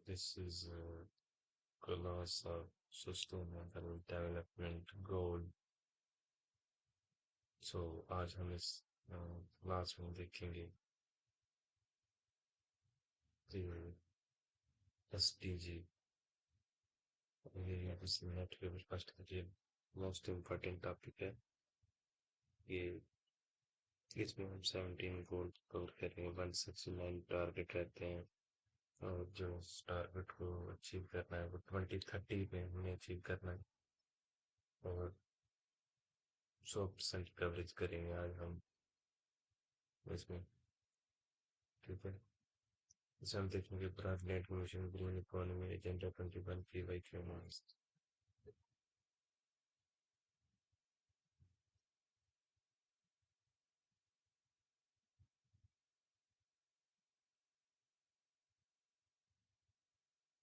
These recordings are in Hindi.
This is class of sustainable development goal. So आज हम इस क्लास में देखेंगे कि SDG ये किसी नेट पे फर्स्ट के मोस्ट इम्पोर्टेंट टॉपिक है ये। इसमें हम 17 गोल कवर करेंगे। 169 टारगेट रहते हैं और जो टारगेट को अचीव करना है वो 2030 में हमें अचीव करना है और 100% कवरेज करेंगे आज हम इसमें। ठीक है, इसे हम देखेंगे broad net mission green economy agenda 21 PYQ marks.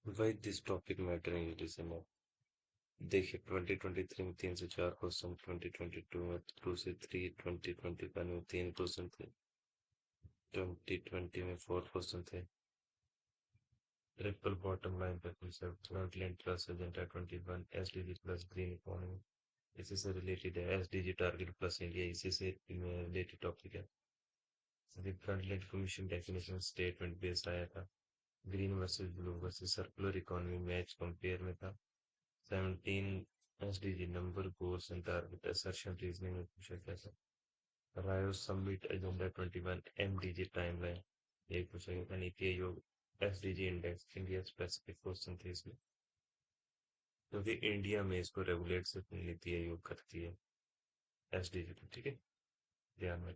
Why this topic matter in December? देखिए 2023 में 3 से 4 क्वेश्चन, 2022 में 2 से 3, 2021 में 3 क्वेश्चन थे, 2020 में 4 क्वेश्चन थे। ट्रिपल बॉटम लाइन पे concept frontline plus agenda 21 SDG plus green economy इसी से रिलेटेड है। SDG टारगेट प्लस इंडिया इसी से रिलेटेड टॉपिक है। Frontline commission definition statement based आया था। Green versus blue versus circular economy match compare में था। 17 SDG number goals and target assertion reasoning में पूछा गया था। रायो समिट एजेंडा 21 MDG टाइमलाइन ये पूछा गया था। NITI Aayog SDG index India specific question थे इसमें, क्योंकि इंडिया में इसको रेगुलेट सिर्फ नीति आयोग करती है SDG को। ठीक है, ध्यान में।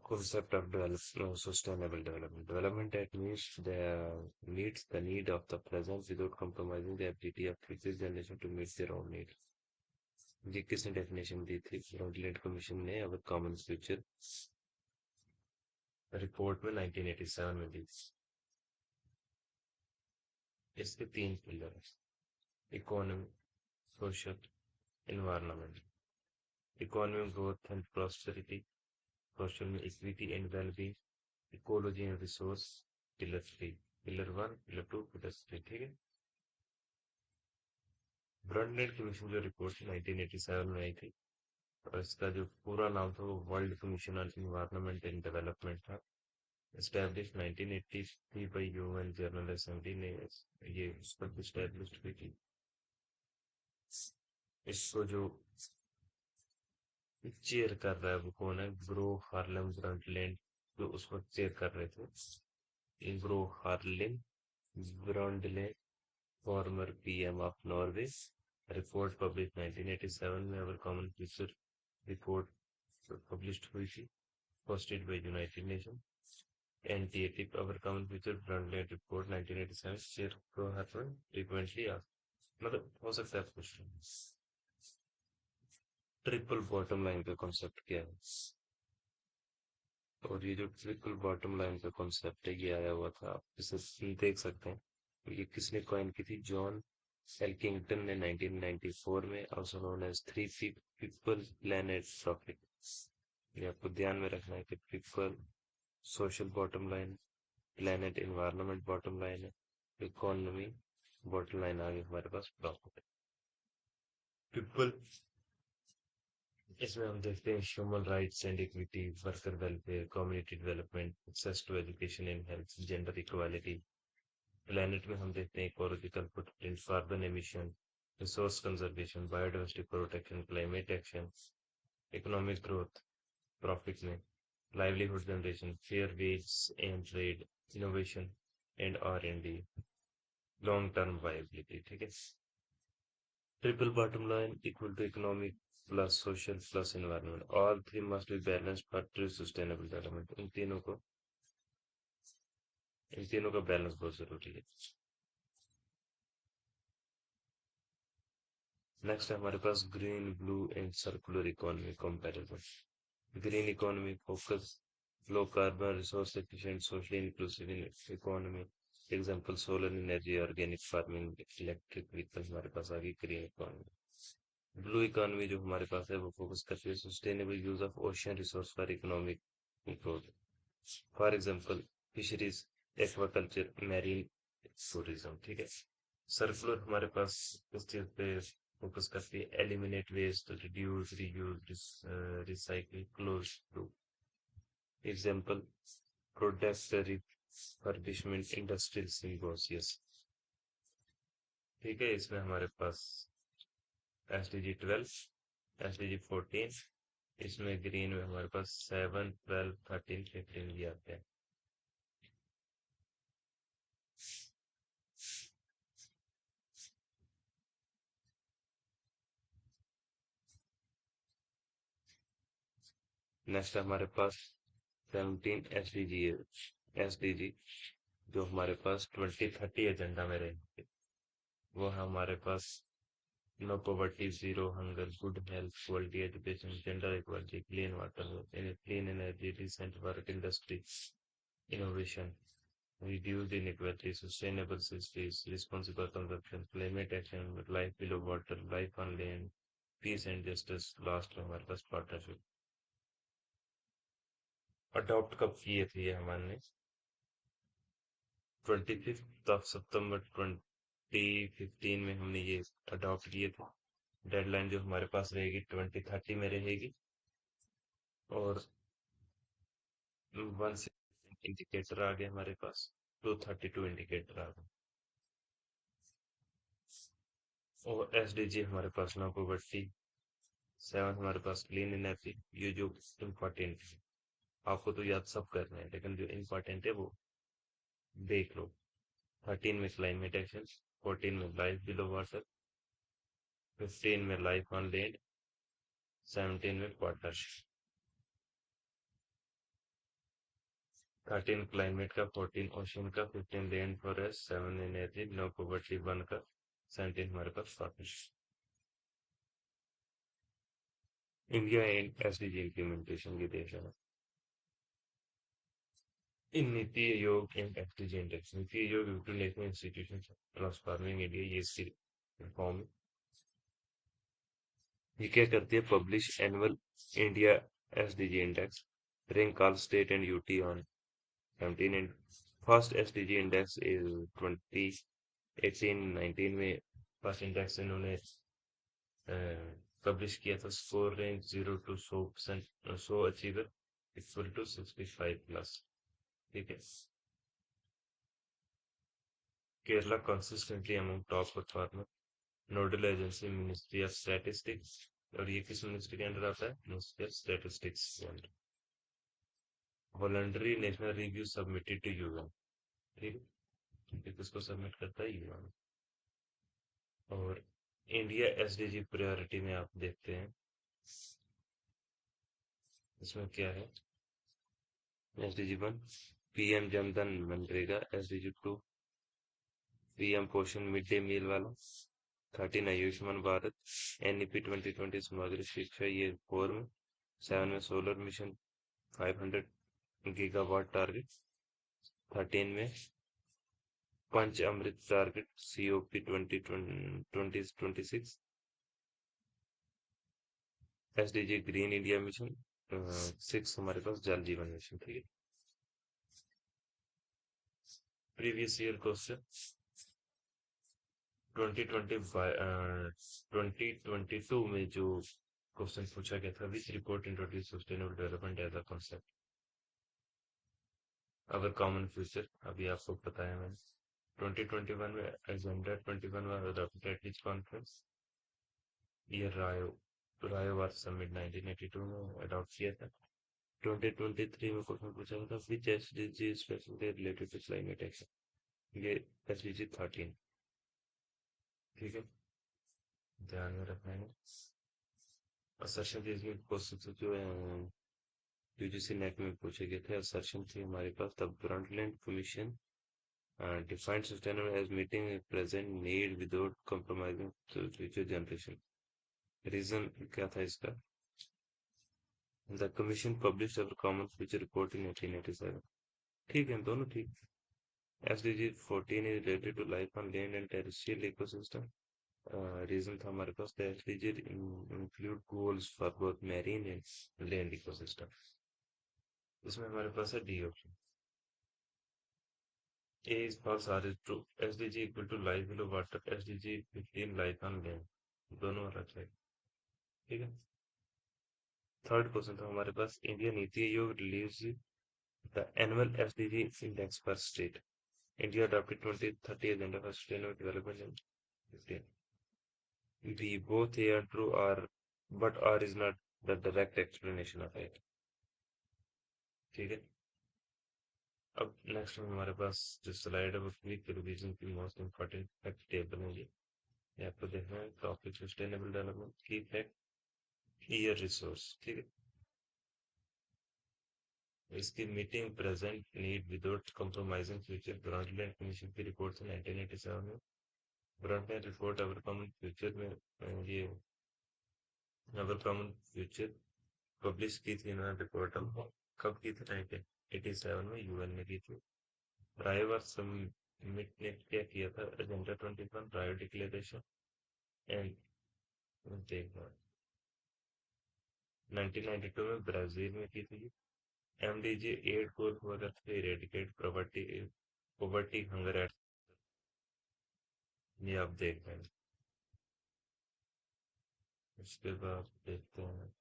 Concept of sustainable development. Development that meets the need of the present without compromising the ability of future generation to meet their own needs. ये किसने डेफिनेशन दी थी? यूनाइटेड कमीशन ने अवर कॉमन फ्यूचर रिपोर्ट में 1987 में दी थी। इसके 3 पिलर है: इकोनॉमी, सोशल, एनवायरनमेंट। इकोनॉमी में ग्रोथ एंड प्रॉस्पेरिटी, सोशल में equity and wellbeing, ecology and resource. Pillar 3, pillar 1, pillar 2, pillar 3। ठीक है, ब्रॉडनेट कमीशन जो रिपोर्ट 1987 में आई थी और इसका जो पूरा नाम था वो world commission on environment and development था। Establish 1983 by UN General Assembly ने ये उस पर एस्टैब्लिश हुई थी। इसको जो चेयर कर रहा है वो कौन है? ग्रो हार्लेम ब्रंटलैंड, जो उसको चेयर कर रहे थे। ये grow Harlem Brundtland, farmer PM of Norway. Report publish 1987 में अवर कॉमन फ्यूचर रिपोर्ट पब्लिश हुई थी, hosted by United Nations। NTAT Our Common Future Frontline Report 1987 share को happen frequently मतलब हो सकता है क्वेश्चन। ट्रिपल बॉटम लाइन का कॉन्सेप्ट क्या है? और ये जो ट्रिपल बॉटम लाइन का कॉन्सेप्ट है ये आया हुआ था, आप इसे देख सकते हैं। ये किसने कॉइन की थी? जॉन एल्किंगटन ने 1994 में, also known as 3 people planet topic. ये आपको ध्यान में रखना है कि triple social bottom line, planet environment bottom line है, इकोनॉमी बॉटम लाइन आगे हमारे पास प्रॉफिट। ट्रिपल इसमें हम देखते हैं human rights and equity, worker welfare, community development, access to education and health, gender equality. Planet में हम देखते हैं ecological footprint, carbon emission, resource conservation, biodiversity protection, climate action. Economic growth, profit में livelihood generation, fair veg and trade, innovation and R&D, long term viability. ठीक है, triple bottom line equal to economic plus social plus environment, all three must be balance for true sustainable development. इन तीनों का बैलेंस बहुत जरूरी है। नेक्स्ट है हमारे पास green blue and circular economy comparison. Green economy focus low carbon resource efficient socially inclusive economy. Example solar energy, organic farming, electric vehicle हमारे पास आ गई ग्रीन इकोनॉमी। ब्लू इकोनॉमी जो हमारे पास है वो फोकस करती है sustainable use of ocean resource for economic growth. For example fisheries, aquaculture, marine tourism. ठीक है। सर्कुलर हमारे पास इस चीज पे फोकस करती है, eliminate waste, reduce, reuse, recycle, close loop. Example, product refurbishment, industrial symbiosis. ठीक है। इसमें हमारे पास SDG 12, SDG 14, इसमें ग्रीन में हमारे पास 7, 12, 13, 15 भी आते हैं। नेक्स्ट हमारे पास 17 SDG है। SDG जो हमारे पास 2030 एजेंडा में रहेंगे, वो है हमारे पास no poverty, zero hunger, good health, quality education, gender equality, clean water, clean energy, decent work, industry, innovation, reduced inequality, sustainable cities, responsible consumption, climate action, life below water, life on land, peace and justice, last में हमारे पास पार्टनरशिप। अडॉप्ट कब किए थे ये हमने? 25 सितंबर 2015 में हमने ये अडॉप्ट किए थे। डेडलाइन जो हमारे पास रहेगी 2030 में रहेगी। और 1 इंडिकेटर आ गए हमारे पास, 232 इंडिकेटर आ गए। और SDG हमारे पास ना पॉवर्टी, 7 हमारे पास क्लीन एनर्जी। ये जो इम्पोर्टेंट है, आपको तो याद सब करना है, लेकिन जो इम्पोर्टेंट है वो देख लो। 13 में क्लाइमेट एक्शन, 14 में लाइफ बिलो वाटर, 15 में लाइफ ऑन लैंड, 17 में पार्टनरशिप। 13 क्लाइमेट का, 14 ओशन का, 15 land forest, 7 energy, no poverty 1 का, 17 हमारे पास partnership. India and SDG implementation की देश है। इन NITI Aayog and SDG index, NITI Aayog international institution transforming India, ये इसकी फॉर्म। ये क्या करती है? Publish annual India SDG index, rank all state and UT on 17 and first SDG index is 2018-19 में फर्स्ट इंडेक्स इन्होंने पब्लिश किया था। Score range 0 to 100%, 100 achiever equal to 65 plus. ठीक है। Kerala consistently among top performer, nodal agency ministry of statistics. और ये किस मिनिस्ट्री के अंडर आता है? मिनिस्ट्री ऑफ स्टैटिस्टिक्स के under. Voluntary national review submitted to UN। ठीक है। ये किसको सबमिट करता है? UN। और इंडिया SDG प्रायोरिटी में आप देखते हैं, इसमें क्या है? SDG 1 PM Jan Dhan MNREGA, SDG 2 PM पोषण मिड डे मील वाला, 13 आयुष्मान भारत, NEP 2020 समग्र शिक्षा, ये 4 में। 7 में सोलर मिशन, 500 गीगावाट टारगेट, 13 में Panch Amrit target, COP 2026, SDG green India mission, 6 हमारे पास जल जीवन मिशन। ठीक है। प्रीवियस ईयर क्वेश्चन 2022 में जो क्वेश्चन पूछा गया था, which report introduce sustainable development as a concept, our common future, अभी आपको बताया मैंने। 2021 में एजेंडा 21 में अडॉप्टेड एट विच कॉन्फ्रेंस? ये रायो वार समिट 1982 में अडॉप्ट किया था। 2023 में क्वेश्चन पूछा था, which SDG specifically related to climate action? ये SDG 13। ठीक है, ध्यान में रखना है। असर्शन इसमें क्वेश्चन जो है UGC नेट में पूछे गए थे। असर्शन थी हमारे पास, the Brundtland commission defined sustainable as meeting a present need without compromising to future generation। Reason क्या था इसका? The commission publish our common future report in 1887। ठीक है, दोनों ठीक। SDG 14 is related to life on land and terrestrial ecosystem। Reason था हमारे पास, the SDG include goals for both marine and land ecosystem। इसमें हमारे पास है D option. A is false, R is true. SDG equal to life below water, SDG 15 life on land, दोनों अलग है। ठीक है। थर्ड क्वेश्चन था हमारे पास, India NITI Aayog release the annual SDG index पर state, India adopted 2030 agenda for sustainable development in 15. B, both A are true, R, but R is not the direct explanation of it. ठीक है। अब नेक्स्ट में हमारे पास जो स्लाइड है वो क्विक रिवीजन की मोस्ट इम्पोर्टेंट फैक्ट टेबल है ये आपको देखना है। टॉपिक सस्टेनेबल डेवलपमेंट की फैक्ट ईयर रिसोर्स। ठीक है। इसकी meeting present need without compromising future, Brundtland commission की रिपोर्ट से 1987 में। Brundtland report our common future में ये अवर कॉमन फ्यूचर पब्लिश की थी इन्होंने रिपोर्ट। कब की थी? 1987 में यूएन ने की थी। रायो और समिट ने क्या किया था? एजेंडा 21 रायो डिक्लेरेशन एंड देखना 1992 में ब्राजील में की थी। एमडीजी 8 गोल हुआ करते थे, इरेडिकेट पॉवर्टी, पॉवर्टी, हंगर एट। ये आप देख रहे हैं। उसके बाद देखते हैं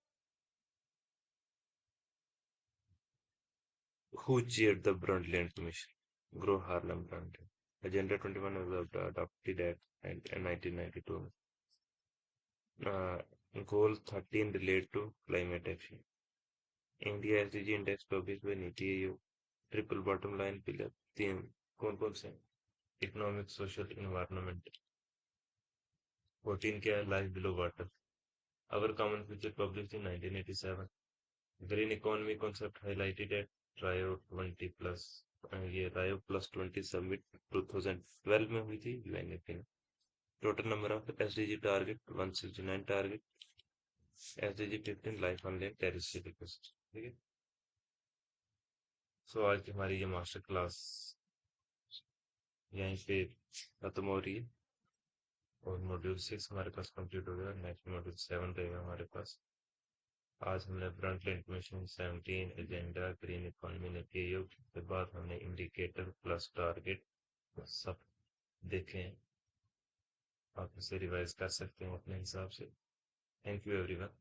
who chaired the Brundtland Commission. Gro Harlem Brundtland. Agenda 21 was adopted in 1992. Uh, Goal 13 relate to climate action. India SDG index published by NITI Aayog. Triple bottom line pillar तीन कौन कौन से? Economic, social, environment. 14 क्या है? Life below water. Our common future publish in 1987। Green economy concept highlighted at Rio 20 plus. ये रायो प्लस 20 समिट 2012 में हुई थी यूएनईपी में। Total number of SDG target 169 target. SDG 15 life on land terrestrial ecosystem. ठीक है। सो आज की हमारी ये मास्टर क्लास यहीं पे खत्म हो रही है और मॉड्यूल 6 हमारे पास कंप्लीट हो गया। नेक्स्ट मॉड्यूल 7 रहेगा हमारे पास। आज हमने frontline commission 17 agenda green economy NITI Aayog के बाद हमने इंडिकेटर प्लस टारगेट सब देखे हैं। आप इसे रिवाइज कर सकते हैं अपने हिसाब से। Thank you everyone.